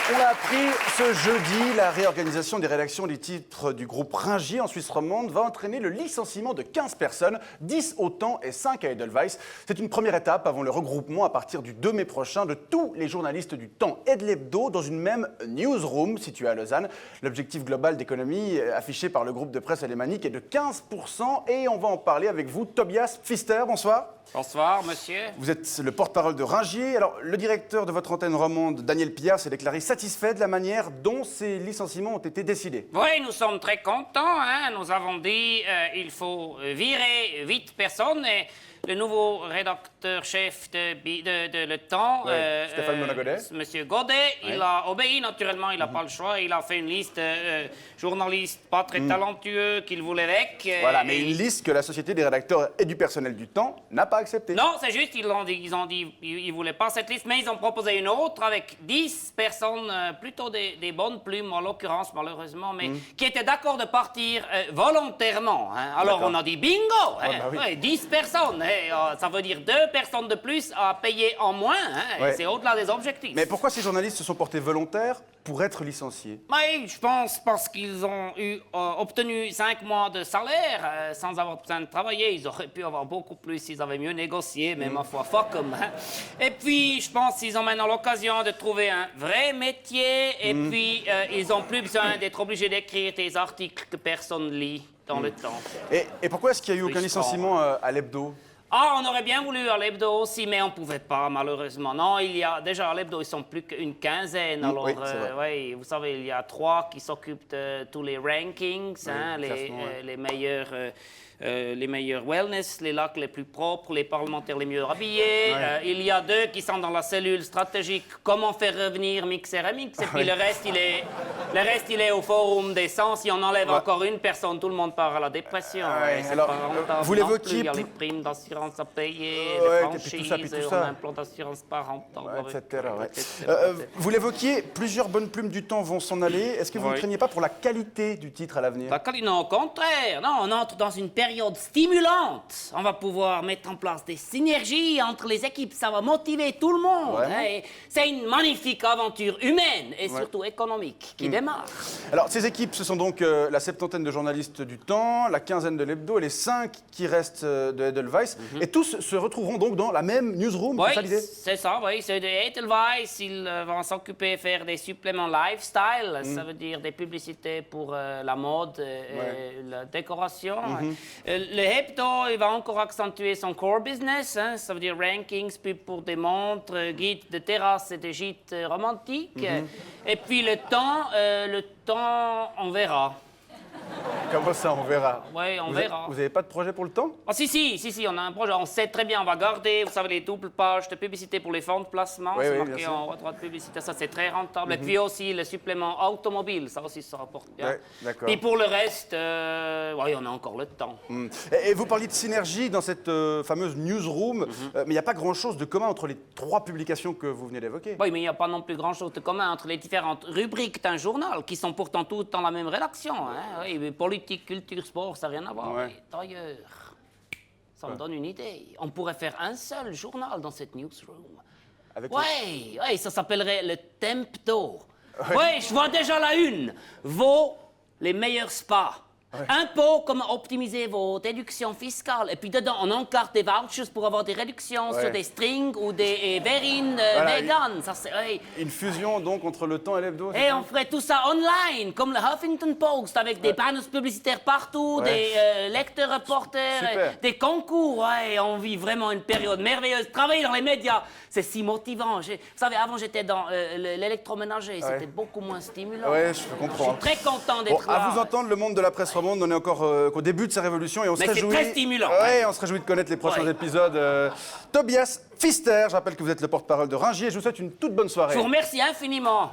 On l'a appris ce jeudi, la réorganisation des rédactions des titres du groupe Ringier en Suisse romande va entraîner le licenciement de 15 personnes, 10 au Temps et 5 à Edelweiss. C'est une première étape avant le regroupement à partir du 2 mai prochain de tous les journalistes du Temps et de l'Hebdo dans une même newsroom située à Lausanne. L'objectif global d'économie affiché par le groupe de presse alémanique est de 15% et on va en parler avec vous. Tobias Pfister, bonsoir. Bonsoir, monsieur. Vous êtes le porte-parole de Ringier. Alors, le directeur de votre antenne romande, Daniel Pillard, s'est déclaré satisfait de la manière dont ces licenciements ont été décidés. Oui, nous sommes très contents. Nous avons dit il faut virer 8 personnes et le nouveau rédacteur-chef de Le Temps, Stéphane Monagodet. Monsieur Godet, il a obéi naturellement, il n'a pas le choix. Il a fait une liste de journalistes pas très talentueux qu'il voulait avec. Voilà, mais une liste que la Société des rédacteurs et du personnel du Temps n'a pas acceptée. Non, c'est juste, ils ont dit ils voulaient pas cette liste, mais ils ont proposé une autre avec 10 personnes, plutôt des bonnes plumes en l'occurrence, malheureusement, mais qui étaient d'accord de partir volontairement. Alors on a dit bingo, oui. 10 personnes, ça veut dire 2 personnes de plus à payer en moins, et c'est au-delà des objectifs. Mais pourquoi ces journalistes se sont portés volontaires pour être licenciés? Oui, je pense parce qu'ils ont obtenu 5 mois de salaire sans avoir besoin de travailler. Ils auraient pu avoir beaucoup plus s'ils avaient mieux négocié, mais ma foi, fuck 'em. Et puis, je pense qu'ils ont maintenant l'occasion de trouver un vrai métier. Et puis, ils n'ont plus besoin d'être obligés d'écrire des articles que personne lit dans le Temps. Et pourquoi est-ce qu'il n'y a eu aucun licenciement à l'Hebdo? Ah, on aurait bien voulu à l'Hebdo aussi, mais on ne pouvait pas, malheureusement. Non, il y a déjà à l'Hebdo, ils sont plus qu'une quinzaine. Alors, oui, c'est vrai. ouais, vous savez, il y a 3 qui s'occupent de tous les rankings, les meilleurs wellness, les lacs les plus propres, les parlementaires les mieux habillés. Il y a 2 qui sont dans la cellule stratégique, comment faire revenir Mixer et Mix. Et puis le reste, il est au forum des sens. Si on enlève encore une personne, tout le monde part à la dépression. C'est alors, pas rentable vous non l'évoquiez plus. Il y a les primes d'assurance à payer, les franchises, on a un plan d'assurance pas rentable. Etc. Vous l'évoquiez, plusieurs bonnes plumes du Temps vont s'en aller. Est-ce que vous ne craignez pas pour la qualité du titre à l'avenir? Non, au contraire. Non, on entre dans une période stimulante. On va pouvoir mettre en place des synergies entre les équipes. Ça va motiver tout le monde. C'est une magnifique aventure humaine et surtout économique qui démarre. Alors, ces équipes, ce sont donc la septantaine de journalistes du Temps, la quinzaine de l'Hebdo et les 5 qui restent de Edelweiss. Et tous se retrouveront donc dans la même newsroom, c'est ça l'idée? C'est ça, oui. C'est de Edelweiss. Ils vont s'occuper de faire des suppléments lifestyle. Ça veut dire des publicités pour la mode et la décoration. Le Hebdo, il va encore accentuer son core business. Ça veut dire rankings, pub pour des montres, guides de terrasse et des gîtes romantiques. Et puis le temps, on verra. Comment ça, on verra? Oui, on verra. Vous n'avez pas de projet pour le Temps? Ah, si, on a un projet. On sait très bien, on va garder, vous savez, les doubles pages de publicité pour les fonds de placement. C'est marqué en droit de publicité, ça c'est très rentable. Et puis aussi le supplément automobile, ça aussi, ça rapporte bien. D'accord. Et pour le reste, on a encore le temps. Et vous parliez de synergie dans cette fameuse newsroom, mais il n'y a pas grand-chose de commun entre les 3 publications que vous venez d'évoquer. Oui, mais il n'y a pas non plus grand-chose de commun entre les différentes rubriques d'un journal, qui sont pourtant toutes dans la même rédaction. Oui, mais politique, culture, sport, ça n'a rien à voir. Mais d'ailleurs, ça me donne une idée. On pourrait faire un seul journal dans cette newsroom. Oui, ça s'appellerait le Tempdo. Oui, je vois déjà la une. Les meilleurs spas. Impôts, comment optimiser vos déductions fiscales. Et puis dedans, on encarte des vouchers pour avoir des réductions sur des strings ou des verrines vegan. Ça, Une fusion donc entre le Temps et l'Hebdo. Et on ferait tout ça online, comme le Huffington Post, avec des panneaux publicitaires partout, des lecteurs reporters, des concours. On vit vraiment une période merveilleuse. Travailler dans les médias, c'est si motivant. Vous savez, avant, j'étais dans l'électroménager. C'était beaucoup moins stimulant. Oui, je comprends. Je suis très content d'être là. À vous entendre, le monde de la presse romande, on est encore qu'au début de sa révolution et on se réjouit. Mais c'est très stimulant. Oui, on se réjouit de connaître les prochains épisodes. Tobias Pfister, je rappelle que vous êtes le porte-parole de Ringier. Je vous souhaite une toute bonne soirée. Je vous remercie infiniment.